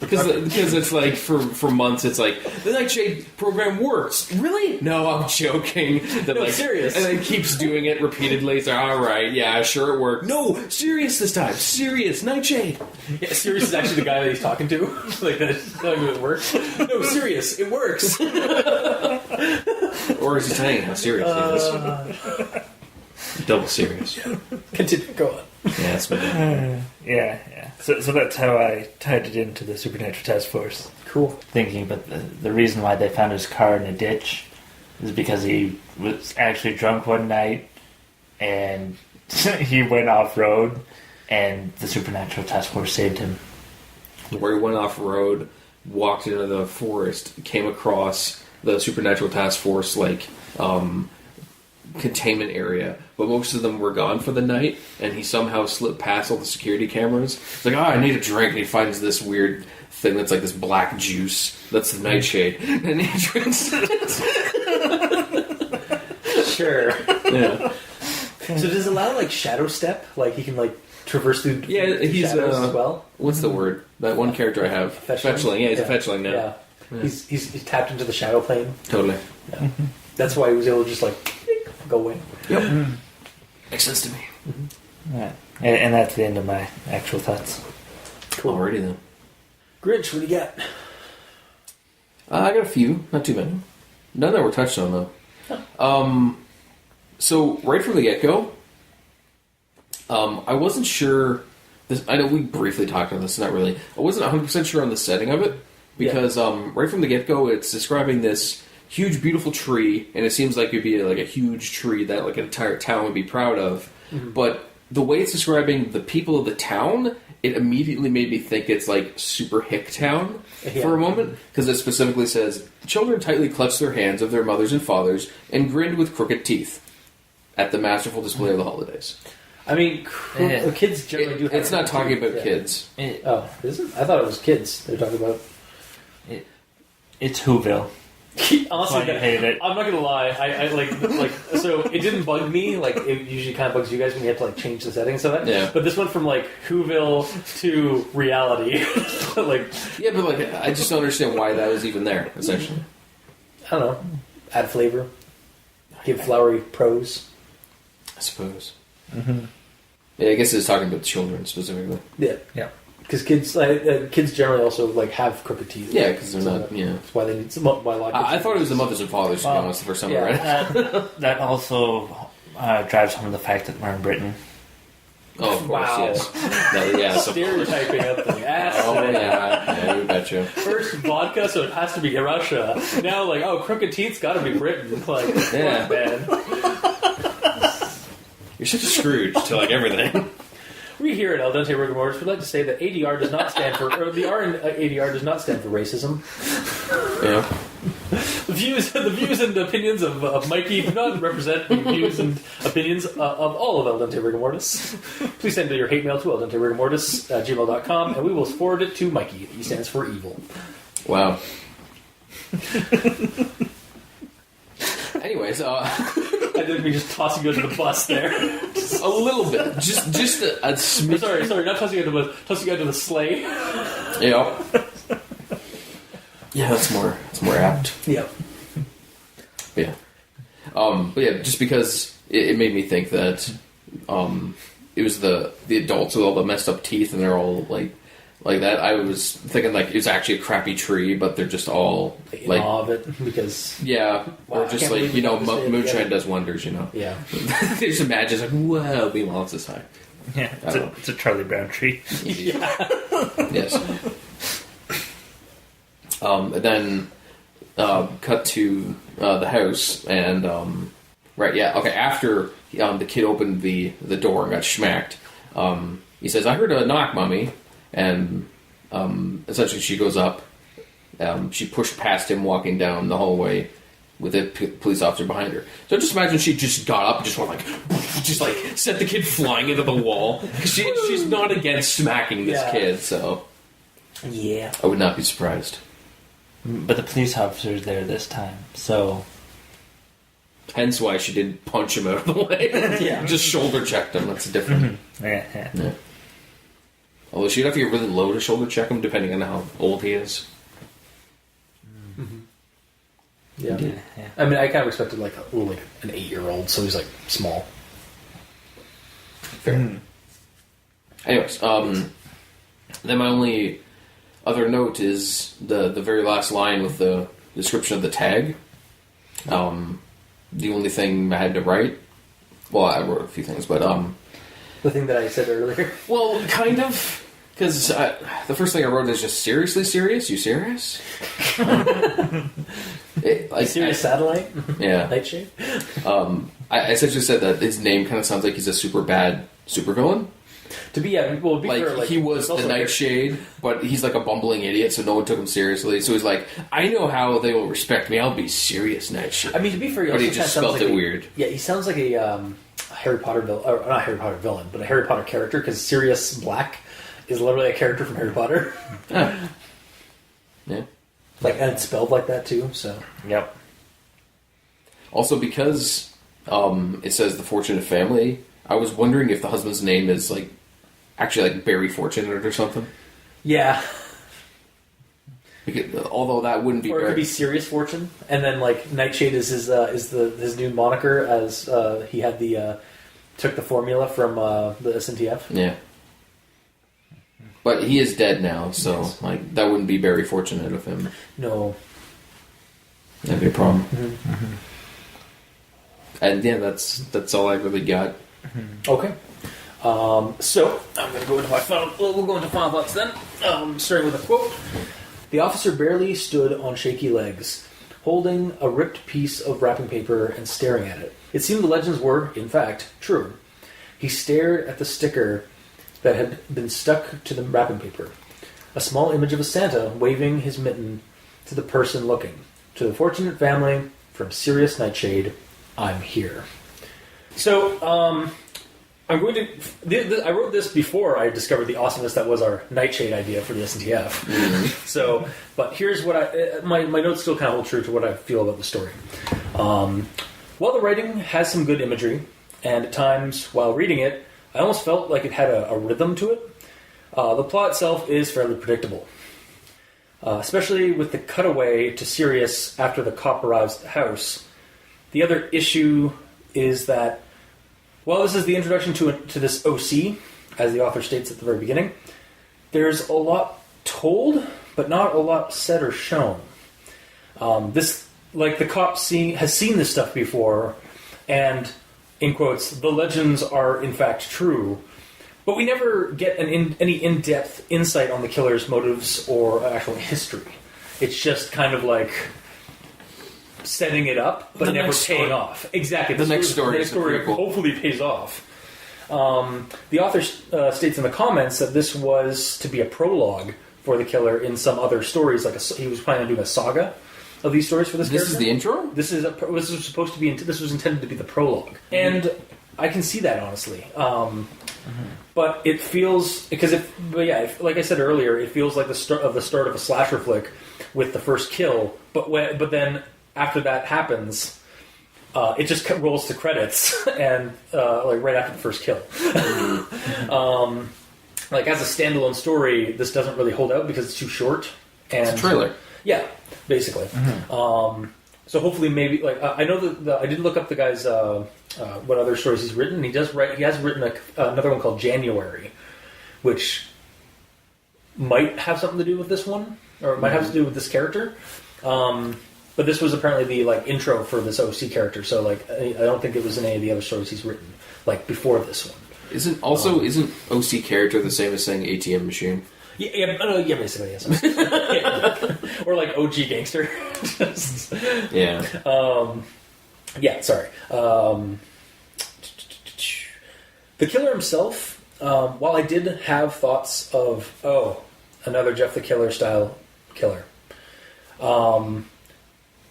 because it's like for months it's like the nightshade program works. Really? No, I'm joking. That, no, serious. And then keeps doing it repeatedly. It's like, all right, yeah, sure, it worked. No, serious this time. Serious nightshade. Yeah, serious is actually the guy that he's talking to. Like that is telling him it works. No, serious, it works. Or is he saying how serious it is? Double serious. Continue, go on. Yeah, that's yeah. So that's how I tied it into the Supernatural Task Force. Cool. Thinking about the reason why they found his car in a ditch is because he was actually drunk one night and he went off road, and the Supernatural Task Force saved him. Where he went off road, walked into the forest, came across the Supernatural Task Force containment area, but most of them were gone for the night, and he somehow slipped past all the security cameras. It's like, I need a drink, and he finds this weird thing that's like this black juice. That's the nightshade, and he drinks it. Sure. Yeah. So does it allow like shadow step? Like he can like traverse through he's shadows as well? What's the word? That one character I have. Fetchling. Yeah, he's a fetchling now. Yeah. He's tapped into the shadow plane. Totally. Yeah. That's why he was able to just like go away. Yep. Makes sense to me. Yeah. And that's the end of my actual thoughts. Cool. Alrighty then. Grinch, what do you got? I got a few, not too many. None that were touched on though. So right from the get-go, I wasn't sure. I know we briefly talked on this, not really. I wasn't 100% sure on the setting of it because right from the get-go, it's describing this huge, beautiful tree, and it seems like it'd be like a huge tree that like an entire town would be proud of. Mm-hmm. But the way it's describing the people of the town, it immediately made me think it's like super hick town for a moment, because it specifically says, children tightly clutched their hands of their mothers and fathers and grinned with crooked teeth at the masterful display of the holidays. I mean, kids generally do have... It's not talking about kids. Oh, is it? I thought it was kids they're talking about. It's Whoville. Honestly, I'm not gonna lie. I like so it didn't bug me like it usually kind of bugs you guys when you have to like change the settings of it. Yeah. But this went from like Whoville to reality. But I just don't understand why that was even there. Essentially, I don't know. Add flavor, give flowery prose. I suppose. Mm-hmm. Yeah, I guess it's talking about children specifically. Yeah. Because kids generally also like have crooked teeth. Yeah, because they're not. Yeah, that's why they need some. I thought it was the mothers and fathers. To be honest, the first time I read it. That also drives home the fact that we're in Britain. Oh, of course, wow. Yes. Stereotyping up the ass. Oh yeah, you betcha. First vodka, so it has to be Russia. Now, crooked teeth's got to be Britain. Like, yeah, man. You're such a Scrooge to everything. We here at Al Dente Rigor Mortis would like to say that ADR does not stand for, or the R in ADR does not stand for racism. Yeah. The views and opinions of Mikey do not represent the views and opinions of all of Al Dente Rigor Mortis. Please send your hate mail to aldenterigormortis@gmail.com, and we will forward it to Mikey. He stands for evil. Wow. Anyways, I didn't mean just tossing you under the bus there. A little bit. Just a smidge. Sorry, not tossing you under the bus, tossing you under the sleigh. Yeah. Yeah, that's more apt. Yeah. Yeah. But yeah, just because it made me think that it was the adults with all the messed up teeth, and they're all like that. I was thinking like it's actually a crappy tree, but they're just all like in awe of it because or just like moonshine does wonders. Yeah, they just imagine like wow, meanwhile it's this high. Yeah, it's a Charlie Brown tree. Yeah. Yes. And then cut to the house, and after the kid opened the door and got schmacked, he says, "I heard a knock, Mommy," and essentially she goes up. She pushed past him walking down the hallway with a police officer behind her. So just imagine she just got up and just went sent the kid flying into the wall. She's not against smacking this kid, so yeah, I would not be surprised. But the police officer's there this time, so hence why she didn't punch him out of the way. Yeah, just shoulder checked him. That's different. Yeah. Although she'd have to get really low to shoulder check him, depending on how old he is. Mm-hmm. Yeah. I mean, I kind of expected like an 8-year-old, so he's like small. Fair. Anyways, then my only other note is the very last line with the description of the tag. The only thing I had to write, well, I wrote a few things, but the thing that I said earlier. Well, kind of. Because the first thing I wrote is just seriously serious. You serious? Serious satellite. Yeah. Nightshade. I essentially said that his name kind of sounds like he's a super bad supervillain. To be fair, he was the Nightshade, but he's like a bumbling idiot, so no one took him seriously. So he's like, I know how they will respect me. I'll be serious Nightshade. I mean, to be fair, but he just spelled it weird. Yeah, he sounds like a Harry Potter villain, or not Harry Potter villain, but a Harry Potter character, because Sirius Black is literally a character from Harry Potter. Yeah. And it's spelled like that too. So yep. Also, because it says the Fortunate Family, I was wondering if the husband's name is actually Barry Fortunate or something. Yeah. Although that wouldn't be. Or it could be Serious Fortune, and then Nightshade is his new moniker, as he had took the formula from the SNTF. Yeah. But he is dead now, so that wouldn't be very fortunate of him. No. That'd be a problem. Mm-hmm. And yeah, that's all I really got. Mm-hmm. Okay. So I'm going to go into my final. We'll go into final thoughts then. Starting with a quote. The officer barely stood on shaky legs, holding a ripped piece of wrapping paper and staring at it. It seemed the legends were, in fact, true. He stared at the sticker that had been stuck to the wrapping paper. A small image of a Santa waving his mitten to the person looking. To the Fortunate Family, from Sirius Nightshade, I'm here. So, I'm going to... I wrote this before I discovered the awesomeness that was our Nightshade idea for the SNTF. Mm-hmm. So, but here's what my notes still kind of hold true to what I feel about the story. While the writing has some good imagery, and at times, while reading it, I almost felt like it had a rhythm to it. The plot itself is fairly predictable. Especially with the cutaway to Sirius after the cop arrives at the house. The other issue is that, while this is the introduction to this OC, as the author states at the very beginning, there's a lot told, but not a lot said or shown. The cop has seen this stuff before, and, in quotes, the legends are in fact true, but we never get any in-depth insight on the killer's motives or actual history. It's just kind of like setting it up, but never paying off. Exactly. The next story hopefully pays off. The author states in the comments that this was to be a prologue for the killer in some other stories. He was planning on doing a saga of these stories for this character. This is the intro? This was supposed to be. This was intended to be the prologue, and I can see that honestly. But it feels like I said earlier, it feels like the start of a slasher flick with the first kill. But then after that happens, it just rolls to credits and right after the first kill. As a standalone story, this doesn't really hold out because it's too short. And it's a trailer. Yeah, basically. So hopefully, maybe I know that I did look up the guy's what other stories he's written. He does write. He has written another one called January, which might have something to do with this one, or it might have to do with this character. But this was apparently the intro for this OC character. So I don't think it was in any of the other stories he's written before this one. Isn't OC character the same as saying ATM machine? Yeah, basically, yes. Yeah. Or OG gangster. Yeah. Yeah, sorry. The killer himself, while I did have thoughts of, another Jeff the Killer style killer,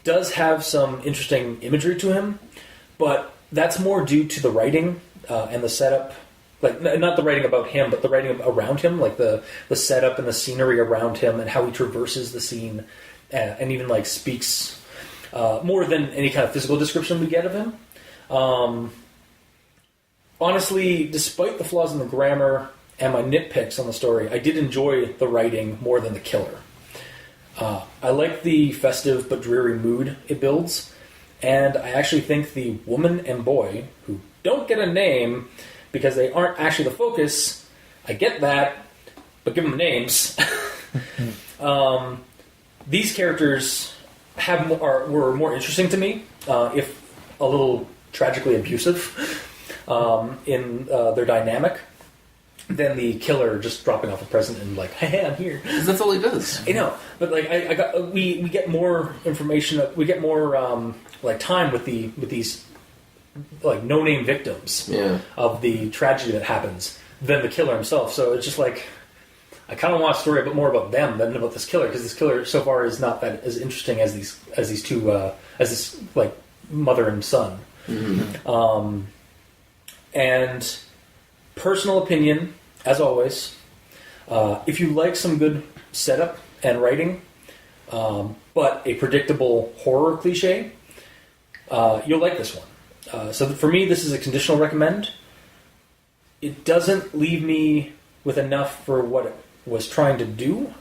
does have some interesting imagery to him, but that's more due to the writing and the setup. Not the writing about him, but the writing around him, the setup and the scenery around him and how he traverses the scene and even speaks more than any kind of physical description we get of him. Honestly, despite the flaws in the grammar and my nitpicks on the story, I did enjoy the writing more than the killer. I like the festive but dreary mood it builds, and I actually think the woman and boy, who don't get a name because they aren't actually the focus, I get that, but give them names. These characters were more interesting to me, if a little tragically abusive in their dynamic, than the killer just dropping off a present and hey, I'm here. That's all he does. I know, but we get more information. We get more time with these no-name victims of the tragedy that happens than the killer himself. So it's just I kind of want a story a bit more about them than about this killer, because this killer so far is not that as interesting as these two as this mother and son. Mm-hmm. And personal opinion, as always, if you like some good setup and writing, but a predictable horror cliche, you'll like this one. So for me, this is a conditional recommend. It doesn't leave me with enough for what it was trying to do,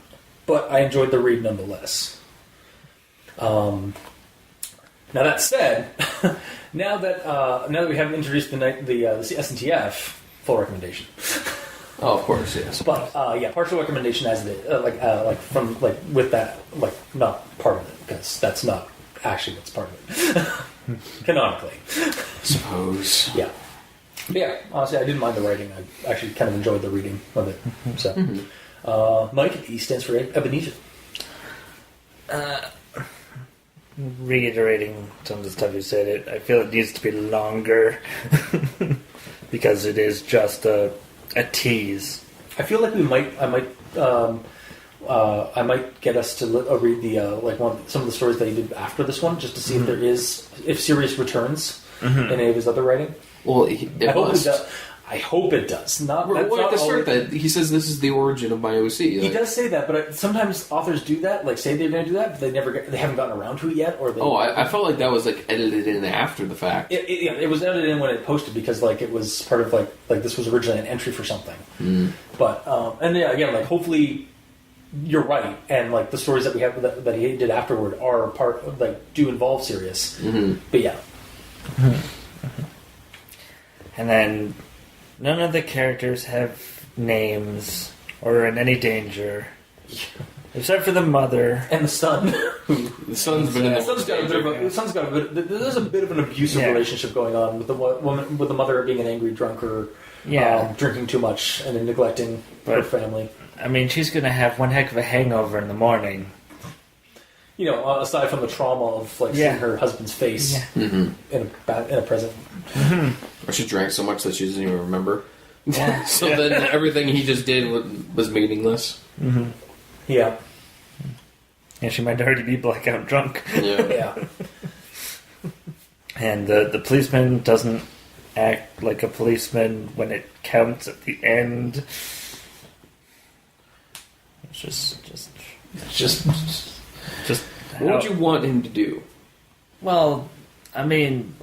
but I enjoyed the read nonetheless. Now that said, now that we have introduced the SNTF, full recommendation. Oh, of course, yes. But partial recommendation as it is, with that, not part of it, because that's not actually what's part of it. Canonically. Suppose. Yeah. But yeah, honestly, I didn't mind the writing. I actually kind of enjoyed the reading of it. So, Mike, E stands for Ebenezer. Reiterating some of the stuff you said, I feel it needs to be longer because it is just a tease. I feel like I might get us to read the some of the stories that he did after this one, just to see if Sirius returns in any of his other writing. Well, I hope it does. Not at the start that he says this is the origin of my OC. He does say that, but sometimes authors do that, say they're going to do that, but they haven't gotten around to it yet. Or I felt like that was edited in after the fact. It was edited in when it posted, because it was part of this was originally an entry for something. But hopefully you're right, and the stories that we have that he did afterward are part of, do involve Sirius. But yeah. And then none of the characters have names or are in any danger, except for the mother and the son. The son's been in the son's got a bit. There's a bit of an abusive relationship going on with the woman, with the mother being an angry drunker, drinking too much and neglecting her family. I mean, she's going to have one heck of a hangover in the morning. Aside from the trauma of seeing her husband's face in a present. Or she drank so much that she doesn't even remember. Yeah. So then everything he just did was meaningless. Yeah. Yeah, she might already be blackout drunk. Yeah. And the policeman doesn't act like a policeman when it counts at the end. It's just what would you want him to do? Well, I mean,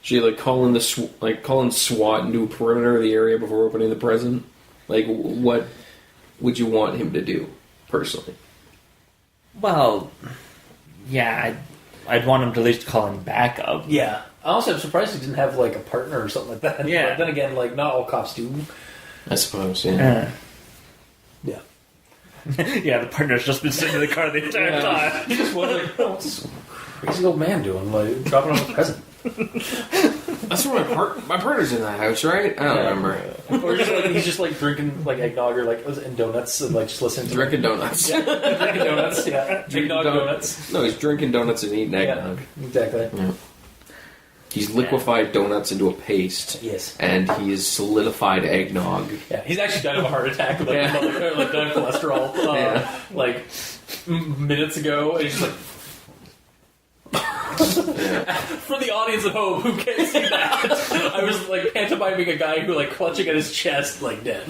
She calling SWAT into a perimeter of the area before opening the present. What would you want him to do personally? Well, yeah, I'd want him to at least call him backup. Yeah. Also, I'm surprised he didn't have like a partner or something like that. Yeah. But then again, like not all cops do. I suppose, yeah. Yeah. Yeah, the partner's just been sitting in the car the entire time. He just wondering, what's this crazy old man doing? Like dropping off a present. That's where my partner's in that house, right? I don't remember. Or he's just like drinking like eggnog or like and donuts and like just listening to Drinking donuts. Yeah, drinking donuts. Yeah, eggnog donuts. No, he's drinking donuts and eating eggnog. Yeah, exactly. Yeah. He's liquefied donuts into a paste. Yes. And he's solidified eggnog. Yeah, he's actually died of a heart attack, like, like died of cholesterol, like minutes ago. And he's just like. For the audience at home who can't see that, I was like pantomiming a guy who like clutching at his chest, like dead.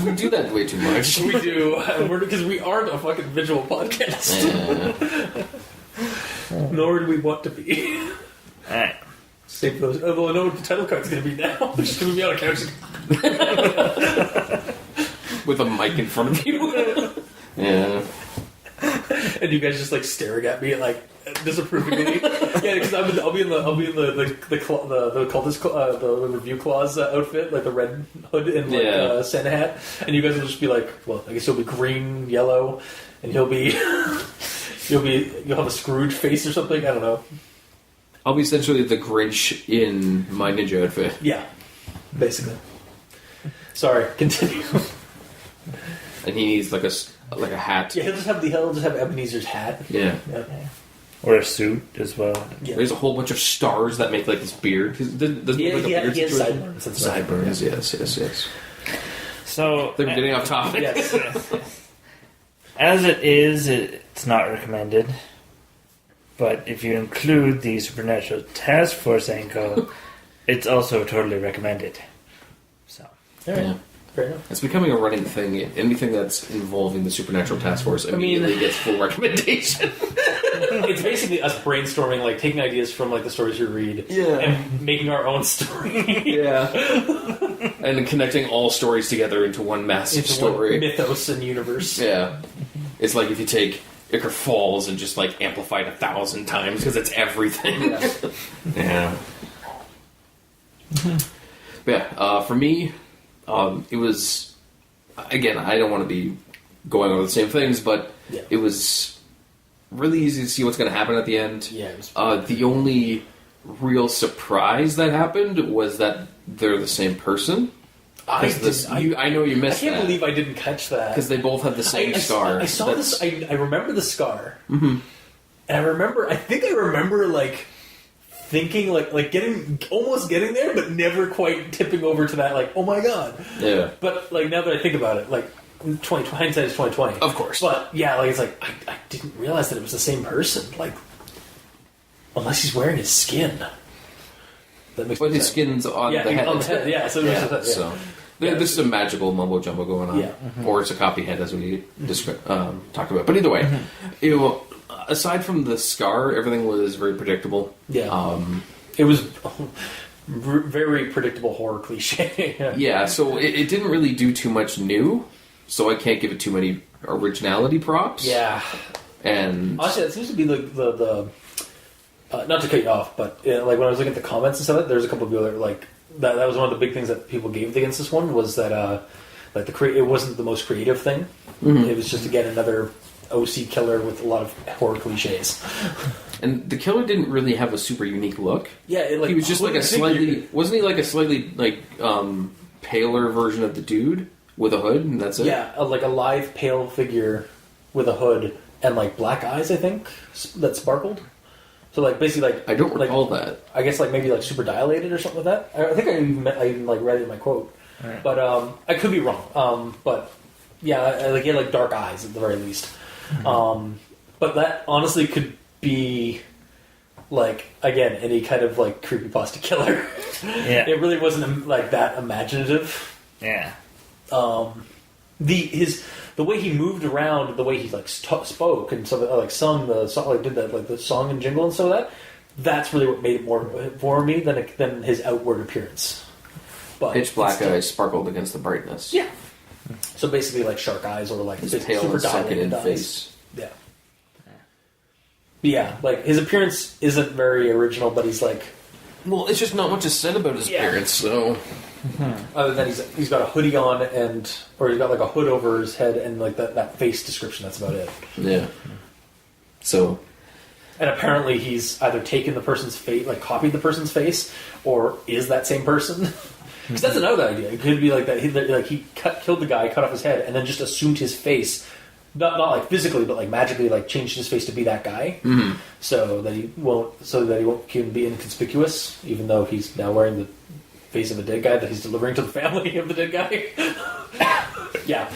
We do that way too much. We do, because we aren't a fucking visual podcast. Nor do we want to be. Alright. Save those. Although I know what the title card's going to be now. It's just going to be on a couch. With a mic in front of you. Yeah. And you guys just like staring at me like disapprovingly. Yeah, because I'll be in the cultist the review clause outfit, like the red hood and like Santa hat, and you guys will just be like, well, I guess you'll be green, yellow, and you'll have a Scrooge face or something. I don't know. I'll be essentially the Grinch in my ninja outfit. Yeah, basically. Sorry, continue. And he needs like a hat. Yeah, he'll just have Ebenezer's hat. Yeah. Or a suit as well. Yeah. There's a whole bunch of stars that make like this beard. Doesn't he have like a beard he has situation? sideburns. Sideburns, yes. So They're getting off topic. Yes. as it is, it's not recommended. But if you include the Supernatural Task Force angle, it's also totally recommended. So, Yeah. Fair enough. It's becoming a running thing. Anything that's involving the Supernatural Task Force immediately gets full recommendation. It's basically us brainstorming, like taking ideas from like the stories you read, and making our own story. Yeah. And then connecting all stories together into one massive story. One mythos and universe. Yeah. It's like if you take Icar Falls and just like amplify it 1,000 times because it's everything. Yeah. But yeah, for me, it was, again, I don't want to be going over the same things, but it was really easy to see what's going to happen at the end. Yeah. It was the only real surprise that happened was that they're the same person. I know you missed that. I can't believe I didn't catch that. Because they both have the same scar. I saw this. I remember the scar. Mm-hmm. And I think I remember like thinking like almost getting there, but never quite tipping over to that like, oh my god. Yeah. But like now that I think about it, like hindsight is 2020. Of course. But yeah, like it's like I didn't realize that it was the same person. Like unless he's wearing his skin. That makes his skin's on the head. On the head. Yeah, so it makes sense. So this is a magical mumbo jumbo going on. Yeah. Or it's a copy head as we talked about. But either way, aside from the scar, everything was very predictable. Yeah. It was very predictable horror cliche. Yeah, so it didn't really do too much new, so I can't give it too many originality props. Yeah. And honestly, that seems to be the not to cut you off, but like when I was looking at the comments and stuff, there's a couple of people that were like that was one of the big things that people gave against this one was that like it wasn't the most creative thing. Mm-hmm. It was just again another OC killer with a lot of horror cliches. And the killer didn't really have a super unique look. Yeah, he was just like a slightly wasn't he like a slightly like paler version of the dude with a hood, and that's it. Yeah, like a live pale figure with a hood and like black eyes, I think, that sparkled. So like basically like I don't recall that. I guess like maybe like super dilated or something like that. I think I even like read it in my quote, right. But I could be wrong. But yeah, like he had like dark eyes at the very least. Mm-hmm. But that honestly could be like again any kind of like creepypasta killer. Yeah, it really wasn't like that imaginative. Yeah. The way he moved around, the way he like spoke and stuff, like sung the song, like did that like the song and jingle and stuff like that. That's really what made it more for me than his outward appearance. But pitch black eyes sparkled against the brightness. Yeah. So basically, like shark eyes or like his pale and sunken in face. Yeah. Yeah, like, his appearance isn't very original, but he's like... Well, it's just not much is said about his appearance, so... Other than he's got a hoodie on, or he's got, like, a hood over his head, and, like, that face description, that's about it. Yeah. So... And apparently he's either taken the person's face, like, copied the person's face, or is that same person. Because that's another idea. It could be like that. He killed the guy, cut off his head, and then just assumed his face, not like physically, but like magically, like changed his face to be that guy, so that he won't can be inconspicuous, even though he's now wearing the face of a dead guy that he's delivering to the family of the dead guy. Yeah,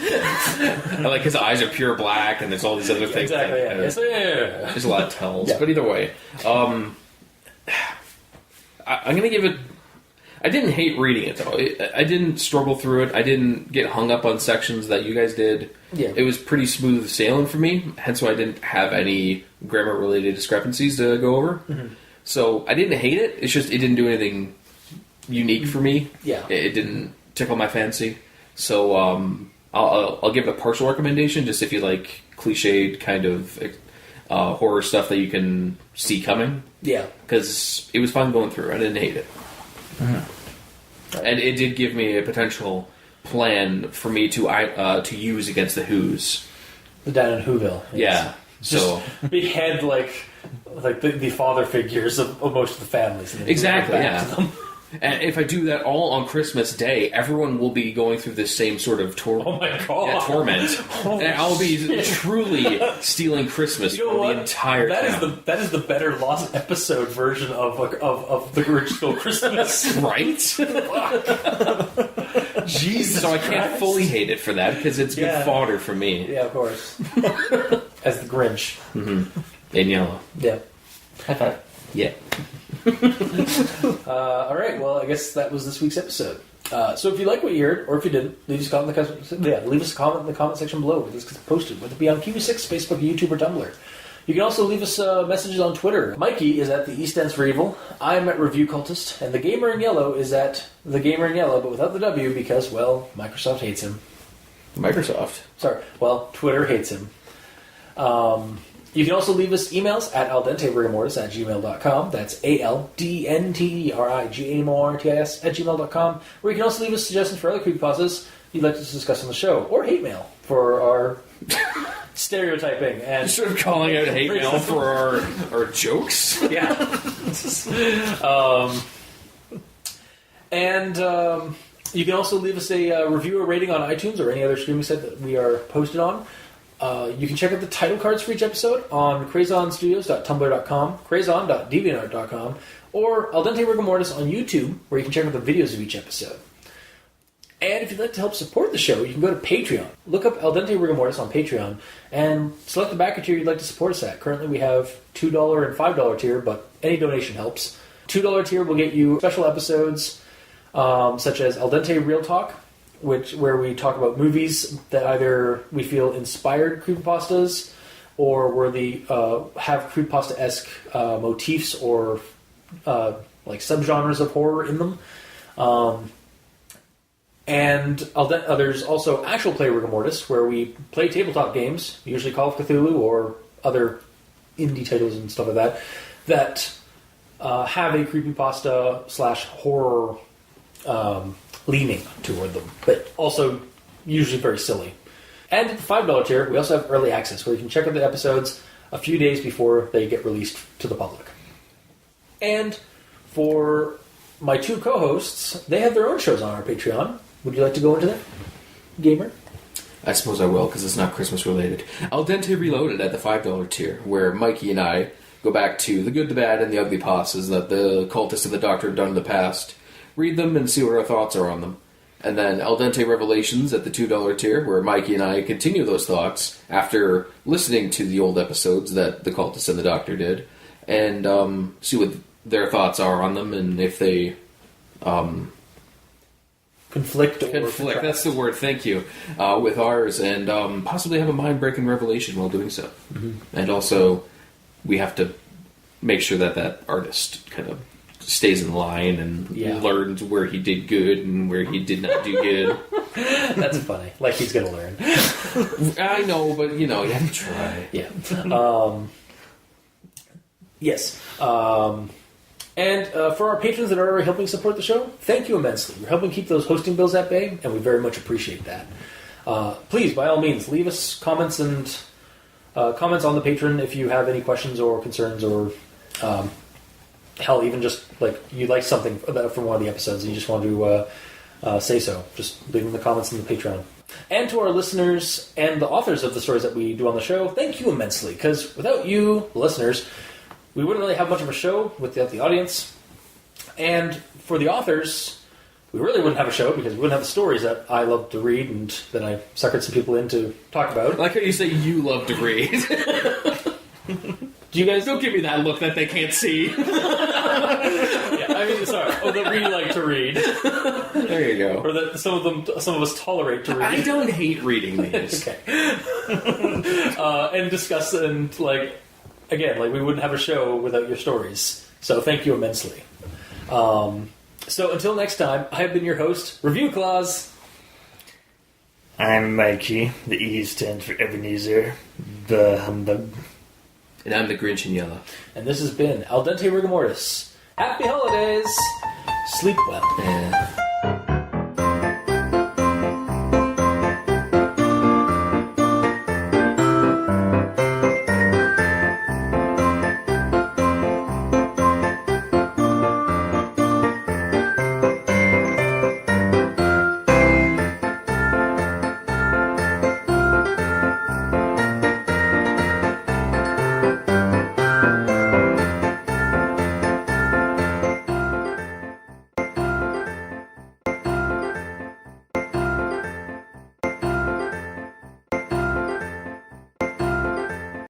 and like his eyes are pure black, and there's all these other things. Exactly. Yeah. There's a lot of tells, Yeah. but either way, I'm gonna give it. I didn't hate reading it, though. I didn't struggle through it. I didn't get hung up on sections that you guys did. Yeah. It was pretty smooth sailing for me, hence why I didn't have any grammar-related discrepancies to go over. Mm-hmm. So I didn't hate it. It's just it didn't do anything unique for me. Yeah. It didn't tickle my fancy. So I'll give it a partial recommendation, just if you like cliched kind of horror stuff that you can see coming. Yeah. Because it was fun going through. I didn't hate it. And it did give me a potential plan for me to use against the Who's. Down in Whoville. Yeah. So behead like the father figures of most of the families. And exactly. Back to them. And if I do that all on Christmas Day, everyone will be going through this same sort of Oh my god! torment, and I'll be truly stealing Christmas from the entire town. That is the better lost episode version of the Grinch Stole Christmas, right? Jesus! So I can't fully hate it for that because it's good fodder for me. Yeah, of course. As the Grinch, In yellow. Yeah. High five. Yeah. All right. Well, I guess that was this week's episode. So if you like what you heard, or if you didn't, leave us a comment in the comment section below where this gets posted, whether it be on QB6, Facebook, YouTube, or Tumblr. You can also leave us messages on Twitter. Mikey is at the East Ends for Evil. I'm at Review Cultist, and the Gamer in Yellow is at the Gamer in Yellow, but without the W because, well, Microsoft hates him. Microsoft. Sorry. Well, Twitter hates him. You can also leave us emails at aldenterigamortis@gmail.com. That's ALDNTERIGAMORTIS @gmail.com. Where you can also leave us suggestions for other creepypastas you'd like us to discuss on the show, or hate mail for our stereotyping and Sort of calling out hate mail for our jokes. yeah. You can also leave us a review or rating on iTunes or any other streaming site that we are posted on. You can check out the title cards for each episode on crazonstudios.tumblr.com, crazon.deviantart.com, or Al Dente Rigor Mortis on YouTube, where you can check out the videos of each episode. And if you'd like to help support the show, you can go to Patreon. Look up Al Dente Rigor Mortis on Patreon and select the backer tier you'd like to support us at. Currently we have $2 and $5 tier, but any donation helps. $2 tier will get you special episodes such as Al Dente Real Talk, where we talk about movies that either we feel inspired creepypastas or where they have creepypasta-esque motifs or like subgenres of horror in them. And there's also Actual Play Rigor Mortis, where we play tabletop games, usually Call of Cthulhu or other indie titles and stuff like that have a creepypasta/horror leaning toward them, but also usually very silly. And at the $5 tier, we also have early access, where you can check out the episodes a few days before they get released to the public. And for my two co-hosts, they have their own shows on our Patreon. Would you like to go into that, Gamer? I suppose I will, because it's not Christmas related. Al Dente Reloaded at the $5 tier, where Mikey and I go back to the good, the bad, and the ugly pastas that the cultists and the Doctor have done in the past, read them, and see what our thoughts are on them. And then Al Dente Revelations at the $2 tier, where Mikey and I continue those thoughts after listening to the old episodes that the cultists and the Doctor did, and see what their thoughts are on them, and if they conflict. That's the word. Thank you. With ours, and possibly have a mind-breaking revelation while doing so. Mm-hmm. And also, we have to make sure that artist kind of stays in line and learns where he did good and where he did not do good. That's funny. Like he's going to learn. I know, but you have to try. Yeah. Yes. And for our patrons that are already helping support the show, thank you immensely. You're helping keep those hosting bills at bay, and we very much appreciate that. Please, by all means, leave us comments and comments on the Patreon if you have any questions or concerns, or hell, even just like you like something from one of the episodes and you just want to say so. Just leave them in the comments in the Patreon. And to our listeners and the authors of the stories that we do on the show, thank you immensely, because without you, the listeners, we wouldn't really have much of a show without the audience. And for the authors, we really wouldn't have a show because we wouldn't have the stories that I love to read and that I suckered some people in to talk about. I like how you say you love to read. Do you guys... Don't give me that look that they can't see. Yeah, I mean, sorry. Oh, that we like to read. There you go. Or that some of us tolerate to read. I don't hate reading these. Okay. And discuss and, like, again, like, we wouldn't have a show without your stories. So thank you immensely. So until next time, I have been your host, Review Claus. I'm Mikey. The E stands for Ebenezer. The humbug. And I'm the Grinch in yellow. And this has been Al Dente Rigor Mortis. Happy holidays! Sleep well. Yeah.